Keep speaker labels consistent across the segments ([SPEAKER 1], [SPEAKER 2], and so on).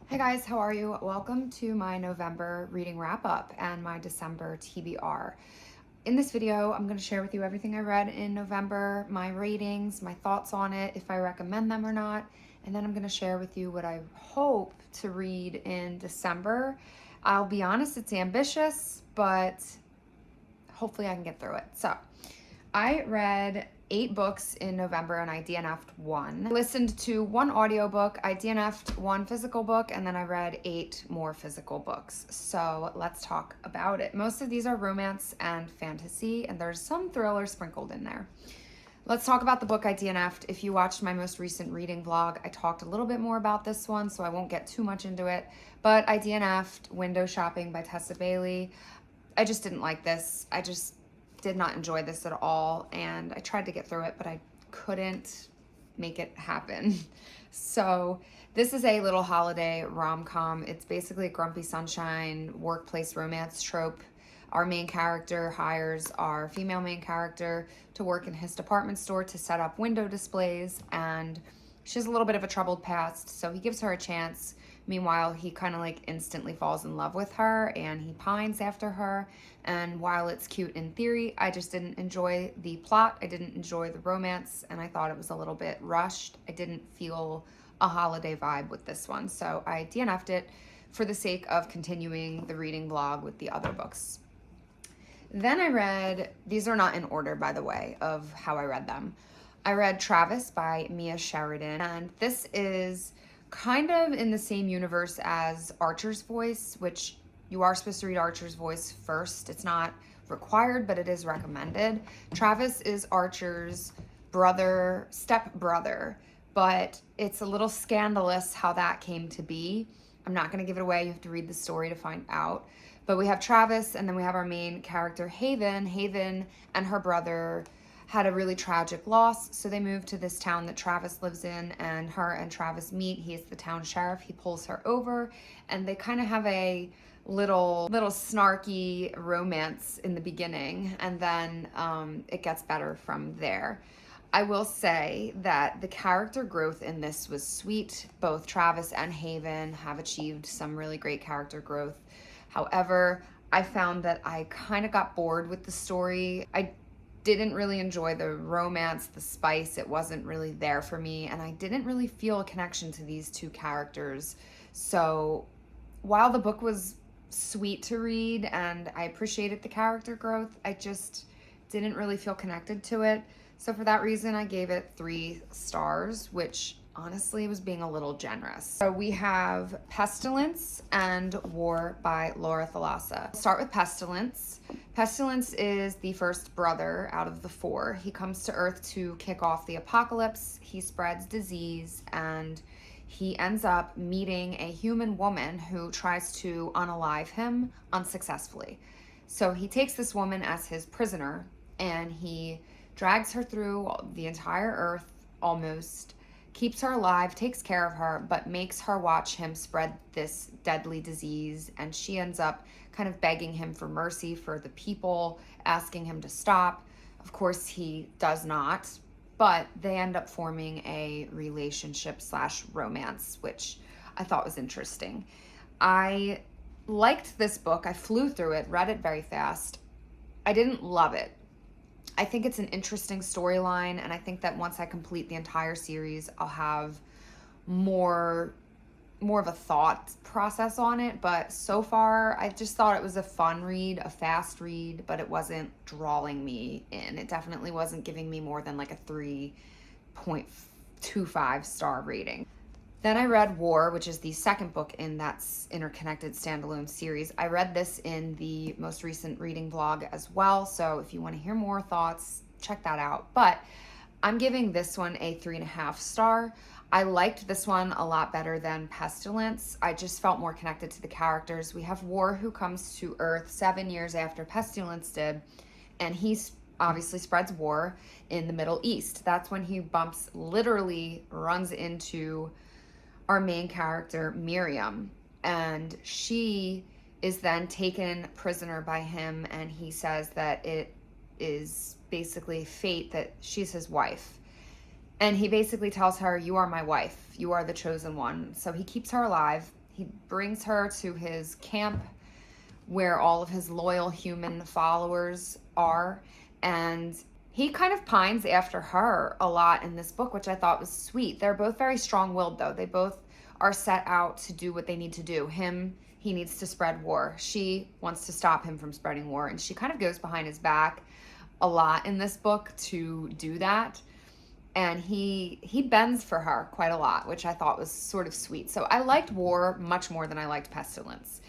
[SPEAKER 1] Hey guys, how are you? Welcome to my November reading wrap up and my December TBR. In this video, I'm going to share with you everything I read in November, my ratings, my thoughts on it, if I recommend them or not, and then I'm going to share with you what I hope to read in December. I'll be honest, it's ambitious, but hopefully I can get through it. So, I read 8 books in November and I DNF'd 1. I listened to 1 audiobook, I DNF'd 1 physical book, and then I read 8 more physical books. So let's talk about it. Most of these are romance and fantasy, and there's some thriller sprinkled in there. Let's talk about the book I DNF'd. If you watched my most recent reading vlog, I talked a little bit more about this one, so I won't get too much into it. But I DNF'd Window Shopping by Tessa Bailey. I just didn't like this. I just did not enjoy this at all, and I tried to get through it, but I couldn't make it happen. So this is a little holiday rom-com. It's basically a grumpy sunshine workplace romance trope. Our main character hires our female main character to work in his department store to set up window displays, and she has a little bit of a troubled past, so he gives her a chance. Meanwhile, he kind of like instantly falls in love with her and he pines after her. And while it's cute in theory, I just didn't enjoy the plot. I didn't enjoy the romance, and I thought it was a little bit rushed. I didn't feel a holiday vibe with this one. So I DNF'd it for the sake of continuing the reading vlog with the other books. Then I read, these are not in order, by the way, of how I read them. I read Travis by Mia Sheridan, and this is kind of in the same universe as Archer's Voice, which you are supposed to read Archer's Voice first. It's not required, but it is recommended. Travis is Archer's step-brother, but it's a little scandalous how that came to be. I'm not going to give it away. You have to read the story to find out. But we have Travis, and then we have our main character, Haven. Haven and her brother had a really tragic loss, so they moved to this town that Travis lives in, and her and Travis meet. He is the town sheriff. He pulls her over, and they kind of have a little snarky romance in the beginning, and then it gets better from there. I will say that the character growth in this was sweet. Both Travis and Haven have achieved some really great character growth. However, I found that I kind of got bored with the story. I didn't really enjoy the romance, the spice. It wasn't really there for me, and I didn't really feel a connection to these two characters. So while the book was sweet to read and I appreciated the character growth, I just didn't really feel connected to it. So for that reason, I gave it 3 stars, which honestly was being a little generous. So we have Pestilence and War by Laura Thalassa. I'll start with Pestilence. Pestilence is the first brother out of the 4. He comes to Earth to kick off the apocalypse. He spreads disease, and he ends up meeting a human woman who tries to unalive him unsuccessfully. So he takes this woman as his prisoner, and he drags her through the entire Earth almost, keeps her alive, takes care of her, but makes her watch him spread this deadly disease, and she ends up kind of begging him for mercy for the people, asking him to stop. Of course, he does not, but they end up forming a relationship / romance, which I thought was interesting. I liked this book. I flew through it, read it very fast. I didn't love it. I think it's an interesting storyline, and I think that once I complete the entire series, I'll have more of a thought process on it. But so far, I just thought it was a fun read, a fast read, but it wasn't drawing me in. It definitely wasn't giving me more than like a 3.25 star rating. Then I read War, which is the second book in that interconnected standalone series. I read this in the most recent reading vlog as well, so if you want to hear more thoughts, check that out. But I'm giving this one a 3.5 star. I liked this one a lot better than Pestilence. I just felt more connected to the characters. We have War, who comes to Earth 7 years after Pestilence did, and he obviously spreads war in the Middle East. That's when he literally runs into our main character, Miriam, and she is then taken prisoner by him, and he says that it is basically fate that she's his wife. And he basically tells her, "You are my wife. You are the chosen one." So he keeps her alive. he brings her to his camp where all of his loyal human followers are, and he kind of pines after her a lot in this book, which I thought was sweet. They're both very strong-willed, though. They both are set out to do what they need to do. He needs to spread war. She wants to stop him from spreading war, and she kind of goes behind his back a lot in this book to do that. And he bends for her quite a lot, which I thought was sort of sweet. So I liked war much more than I liked pestilence.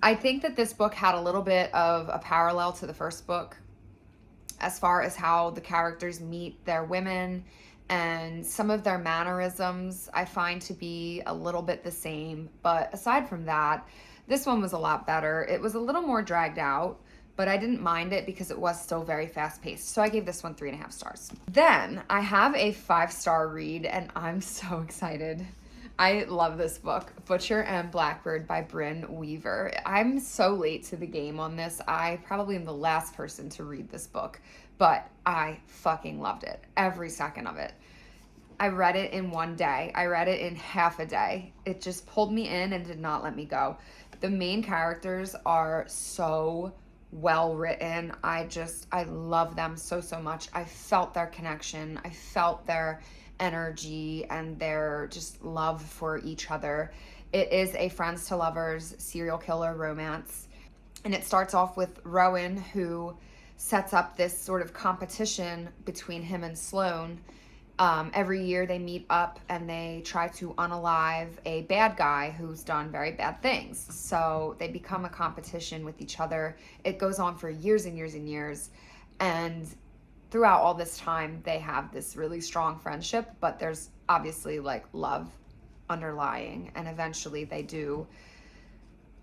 [SPEAKER 1] I think that this book had a little bit of a parallel to the first book as far as how the characters meet their women, and some of their mannerisms I find to be a little bit the same. But aside from that, this one was a lot better. It was a little more dragged out, but I didn't mind it because it was still very fast-paced. So I gave this one 3.5 stars. Then I have a 5-star read, and I'm so excited. I love this book, Butcher and Blackbird by Brynne Weaver. I'm so late to the game on this. I probably am the last person to read this book, but I fucking loved it. Every second of it. I read it in one day. I read it in half a day. It just pulled me in and did not let me go. The main characters are so well written. I love them so much. I felt their connection. I felt their energy and their just love for each other. It is a friends to lovers serial killer romance, and it starts off with Rowan, who sets up this sort of competition between him and Sloane. Every year they meet up and they try to unalive a bad guy who's done very bad things. So they become a competition with each other. It goes on for years and years and years. And throughout all this time, they have this really strong friendship, but there's obviously like love underlying. And eventually they do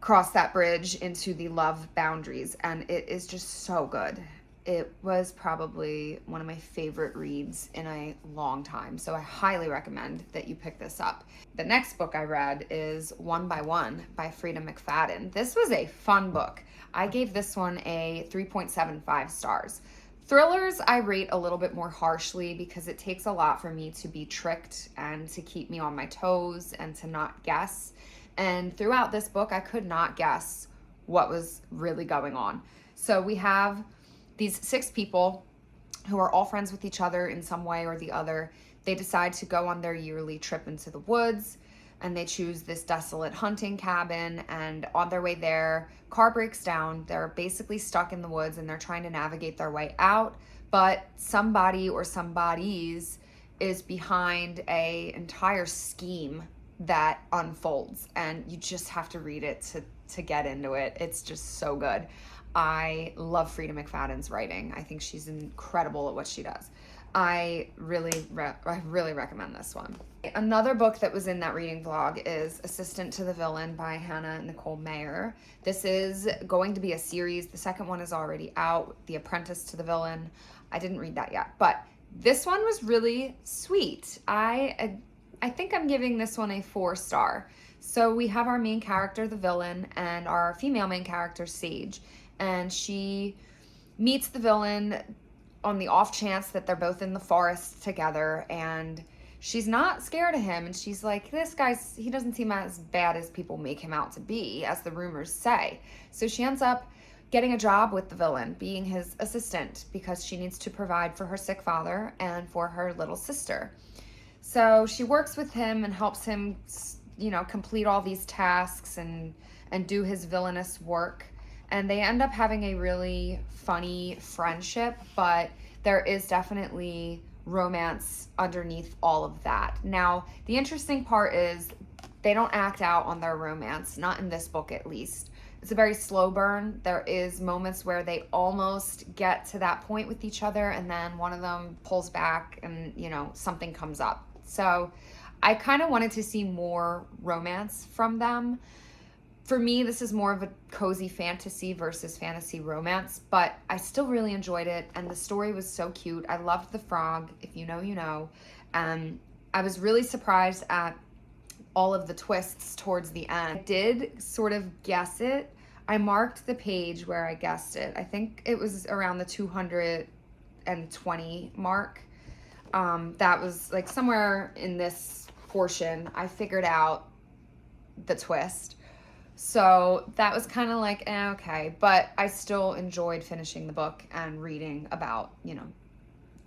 [SPEAKER 1] cross that bridge into the love boundaries. And it is just so good. It was probably one of my favorite reads in a long time, so I highly recommend that you pick this up. The next book I read is One by One by Freida McFadden. This was a fun book. I gave this one a 3.75 stars. Thrillers I rate a little bit more harshly because it takes a lot for me to be tricked and to keep me on my toes and to not guess. And throughout this book, I could not guess what was really going on. So we have these 6 people who are all friends with each other in some way or the other. They decide to go on their yearly trip into the woods, and they choose this desolate hunting cabin, and on their way there, car breaks down. They're basically stuck in the woods and they're trying to navigate their way out, but somebody or somebodies is behind a entire scheme that unfolds, and you just have to read it to get into it. It's just so good. I love Freida McFadden's writing. I think she's incredible at what she does. I really recommend this one. Another book that was in that reading vlog is Assistant to the Villain by Hannah Nicole Mayer. This is going to be a series. The second one is already out, The Apprentice to the Villain. I didn't read that yet, but this one was really sweet. I think I'm giving this one a 4-star. So we have our main character, the villain, and our female main character, Sage. And she meets the villain on the off chance that they're both in the forest together, and she's not scared of him, and she's like, he doesn't seem as bad as people make him out to be, as the rumors say. So she ends up getting a job with the villain, being his assistant, because she needs to provide for her sick father and for her little sister. So she works with him and helps him, complete all these tasks and do his villainous work. And they end up having a really funny friendship, but there is definitely romance underneath all of that. Now, the interesting part is they don't act out on their romance, not in this book at least. It's a very slow burn. There is moments where they almost get to that point with each other, and then one of them pulls back and, something comes up. So I kind of wanted to see more romance from them. For me, this is more of a cozy fantasy versus fantasy romance, but I still really enjoyed it, and the story was so cute. I loved the frog. If you know, you know. I was really surprised at all of the twists towards the end. I did sort of guess it. I marked the page where I guessed it. I think it was around the 220 mark. That was like somewhere in this portion. I figured out the twist. So that was kind of like, okay. But I still enjoyed finishing the book and reading about,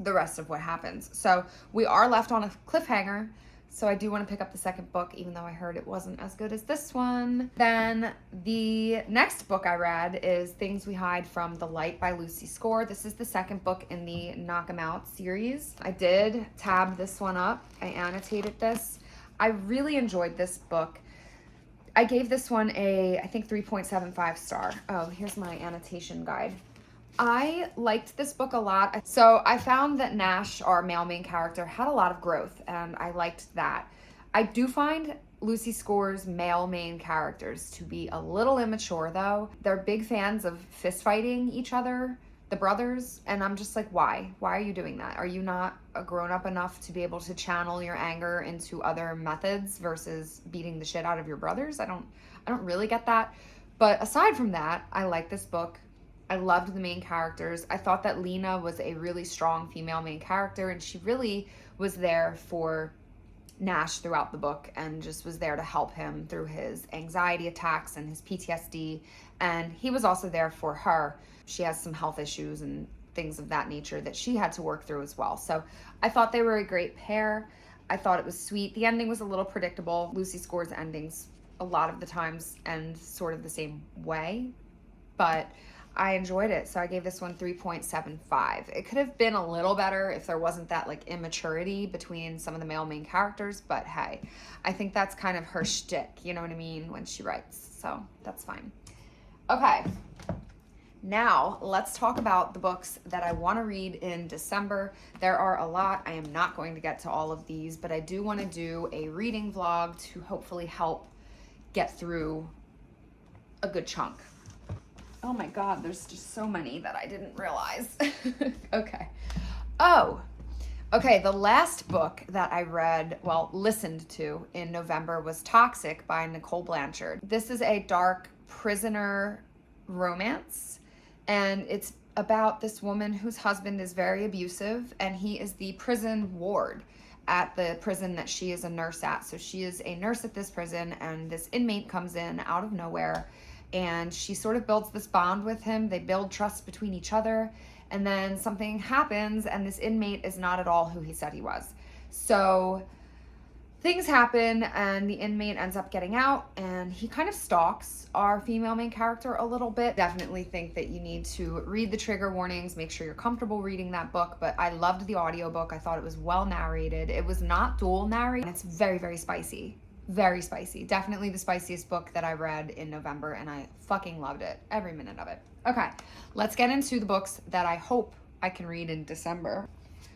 [SPEAKER 1] the rest of what happens. So we are left on a cliffhanger. So I do want to pick up the second book, even though I heard it wasn't as good as this one. Then the next book I read is Things We Hide from the Light by Lucy Score. This is the second book in the Knock 'Em Out series. I did tab this one up. I annotated this. I really enjoyed this book. I gave this one I think 3.75 star. Oh, here's my annotation guide. I liked this book a lot. So I found that Nash, our male main character, had a lot of growth, and I liked that. I do find Lucy Score's male main characters to be a little immature, though. They're big fans of fist fighting each other, the brothers, and I'm just like, why? Why are you doing that? Are you not grown up enough to be able to channel your anger into other methods versus beating the shit out of your brothers? I don't really get that. But aside from that, I like this book. I loved the main characters. I thought that Lena was a really strong female main character, and she really was there for Nash throughout the book and just was there to help him through his anxiety attacks and his PTSD. And he was also there for her. She has some health issues and things of that nature that she had to work through as well. So I thought they were a great pair. I thought it was sweet. The ending was a little predictable. Lucy Score's endings a lot of the times end sort of the same way, but I enjoyed it, so I gave this one 3.75. It could have been a little better if there wasn't that like immaturity between some of the male main characters, but hey, I think that's kind of her shtick, you know what I mean, when she writes, so that's fine. Okay, now let's talk about the books that I want to read in December. There are a lot. I am not going to get to all of these, but I do want to do a reading vlog to hopefully help get through a good chunk. Oh my God, there's just so many that I didn't realize. Okay. Okay, the last book that I read, listened to in November was Toxic by Nicole Blanchard. This is a dark prisoner romance, and it's about this woman whose husband is very abusive, and he is the prison ward at the prison that she is a nurse at. So she is a nurse at this prison, and this inmate comes in out of nowhere, and she sort of builds this bond with him. They build trust between each other, and then something happens, and this inmate is not at all who he said he was. So things happen, and the inmate ends up getting out, and he kind of stalks our female main character a little bit. Definitely think that you need to read the trigger warnings, make sure you're comfortable reading that book, but I loved the audiobook. I thought it was well narrated. It was not dual narrated, and it's very, very spicy. Very spicy. Definitely the spiciest book that I read in November, and I fucking loved it. Every minute of it. Okay, let's get into the books that I hope I can read in December.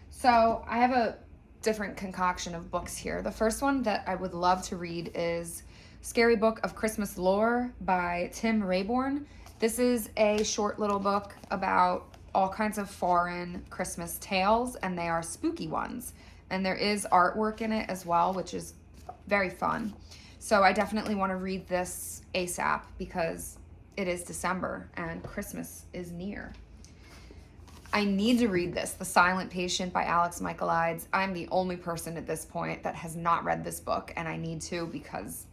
[SPEAKER 1] So I have a different concoction of books here. The first one that I would love to read is Scary Book of Christmas Lore by Tim Rayborn. This is a short little book about all kinds of foreign Christmas tales, and they are spooky ones. And there is artwork in it as well, which is very fun. So I definitely want to read this ASAP because it is December and Christmas is near. I need to read this, The Silent Patient by Alex 𝐖𝐡𝐞𝐫𝐞. I'm the only person at this point that has not read this book, and I need to because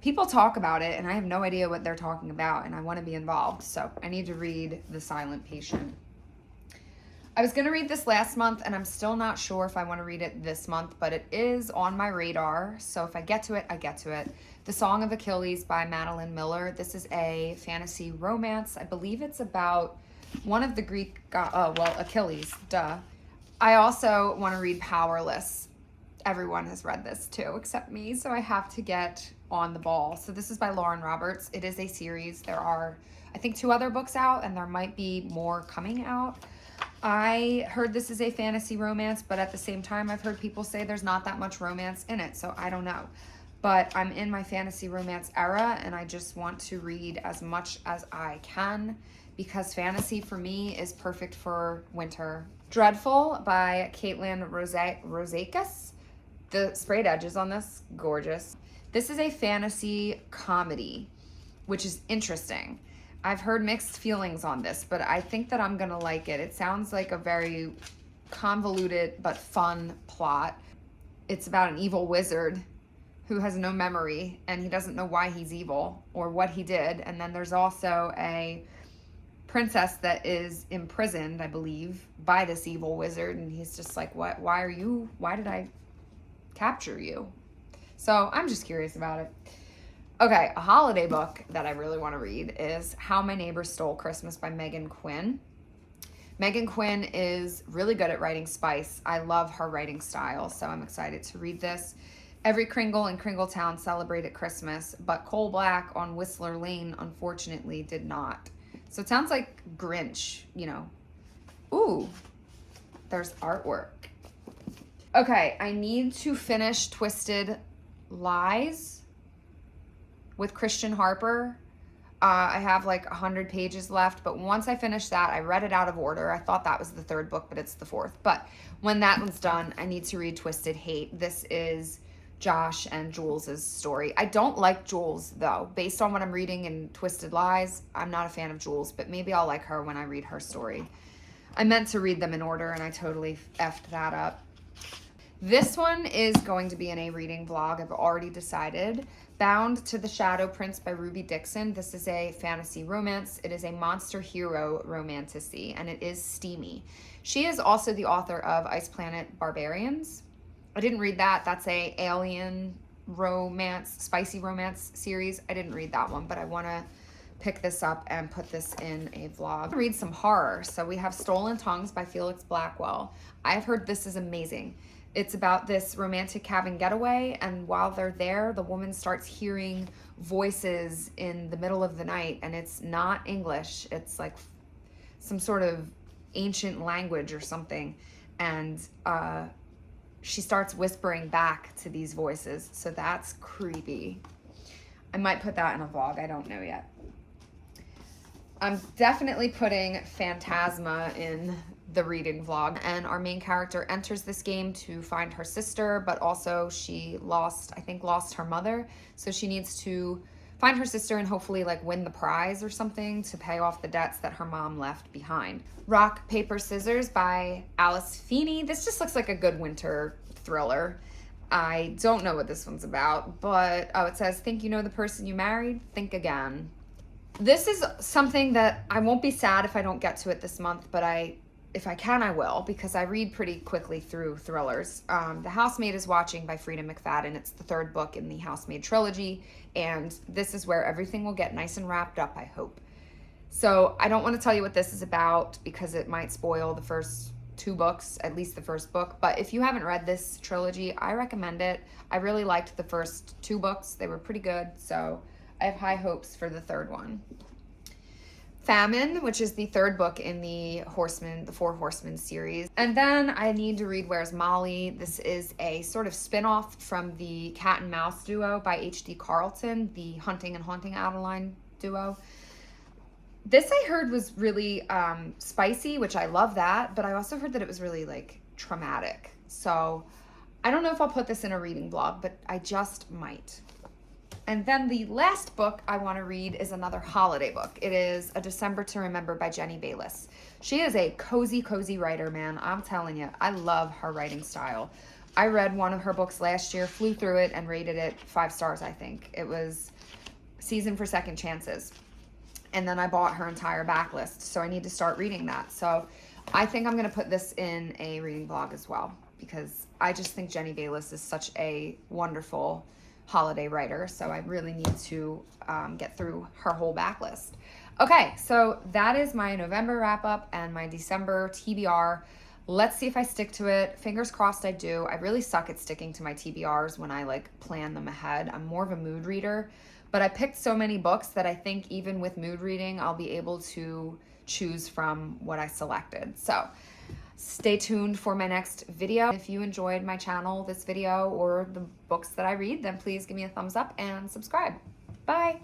[SPEAKER 1] people talk about it and I have no idea what they're talking about, and I want to be involved. So I need to read The Silent Patient. I was going to read this last month, and I'm still not sure if I want to read it this month, but it is on my radar, so if I get to it, I get to it. The Song of Achilles by Madeline Miller. This is a fantasy romance. I believe it's about one of the Greek Achilles, duh. I also want to read Powerless. Everyone has read this too, except me, so I have to get on the ball. So this is by Lauren Roberts. It is a series. There are, I think, 2 other books out, and there might be more coming out. I heard this is a fantasy romance, but at the same time, I've heard people say there's not that much romance in it, so I don't know. But I'm in my fantasy romance era, and I just want to read as much as I can because fantasy for me is perfect for winter. Dreadful by Caitlin Rosakis. The sprayed edges on this, gorgeous. This is a fantasy comedy, which is interesting. I've heard mixed feelings on this, but I think that I'm gonna like it. It sounds like a very convoluted but fun plot. It's about an evil wizard who has no memory, and he doesn't know why he's evil or what he did. And then there's also a princess that is imprisoned, I believe, by this evil wizard, and he's just like, what, why did I capture you? So I'm just curious about it. Okay, a holiday book that I really want to read is How My Neighbor Stole Christmas by Megan Quinn. Megan Quinn is really good at writing spice. I love her writing style, so I'm excited to read this. Every Kringle in Kringletown celebrated Christmas, but Coal Black on Whistler Lane unfortunately did not. So it sounds like Grinch, you know. Ooh, there's artwork. Okay, I need to finish Twisted Lies with Christian Harper. I have like 100 pages left, but once I finish that, I read it out of order. I thought that was the third book, but it's the fourth. But when that one's done, I need to read Twisted Hate. This is Josh and Jules' story. I don't like Jules, though. Based on what I'm reading in Twisted Lies, I'm not a fan of Jules, but maybe I'll like her when I read her story. I meant to read them in order, and I totally effed that up. This one is going to be in a reading vlog. I've already decided. Bound to the Shadow Prince by Ruby Dixon. This is a fantasy romance. It is a monster hero romantasy, and it is steamy. She is also the author of Ice Planet Barbarians. I didn't read that. That's a alien romance, spicy romance series. I didn't read that one, but I want to pick this up and put this in a vlog. Read some horror. So we have Stolen Tongues by Felix Blackwell. I've heard this is amazing. It's about this romantic cabin getaway, and while they're there, the woman starts hearing voices in the middle of the night, and it's not English. It's like some sort of ancient language or something, and she starts whispering back to these voices, so that's creepy. I might put that in a vlog. I don't know yet. I'm definitely putting Phantasma in the reading vlog, and our main character enters this game to find her sister, but also she lost her mother, so she needs to find her sister and hopefully like win the prize or something to pay off the debts that her mom left behind. Rock, Paper, Scissors by Alice Feeney. This just looks like a good winter thriller. I don't know what this one's about, but it says, think you know the person you married? Think again. This is something that I won't be sad if I don't get to it this month, but if I can, I will, because I read pretty quickly through thrillers. The Housemaid is Watching by Frida McFadden. It's the third book in the Housemaid trilogy, and this is where everything will get nice and wrapped up, I hope. So I don't want to tell you what this is about because it might spoil the first two books, at least the first book. But if you haven't read this trilogy, I recommend it. I really liked the first two books. They were pretty good, so I have high hopes for the third one. Famine, which is the third book in the Four Horsemen series. And then I need to read Where's Molly? This is a sort of spin-off from the Cat and Mouse duo by H.D. Carlton, the Hunting and Haunting Adeline duo. This I heard was really spicy, which I love that, but I also heard that it was really like traumatic. So I don't know if I'll put this in a reading vlog, but I just might. And then the last book I want to read is another holiday book. It is A December to Remember by Jenny Bayliss. She is a cozy writer, man. I'm telling you, I love her writing style. I read one of her books last year, flew through it, and rated it 5 stars, I think. It was Season for Second Chances. And then I bought her entire backlist, so I need to start reading that. So I think I'm going to put this in a reading vlog as well, because I just think Jenny Bayliss is such a wonderful holiday writer, so I really need to get through her whole backlist. Okay, so that is my November wrap-up and my December TBR. Let's see if I stick to it. Fingers crossed I do. I really suck at sticking to my TBRs when I like plan them ahead. I'm more of a mood reader, but I picked so many books that I think even with mood reading, I'll be able to choose from what I selected. So stay tuned for my next video. If you enjoyed my channel, this video, or the books that I read, then please give me a thumbs up and subscribe. Bye.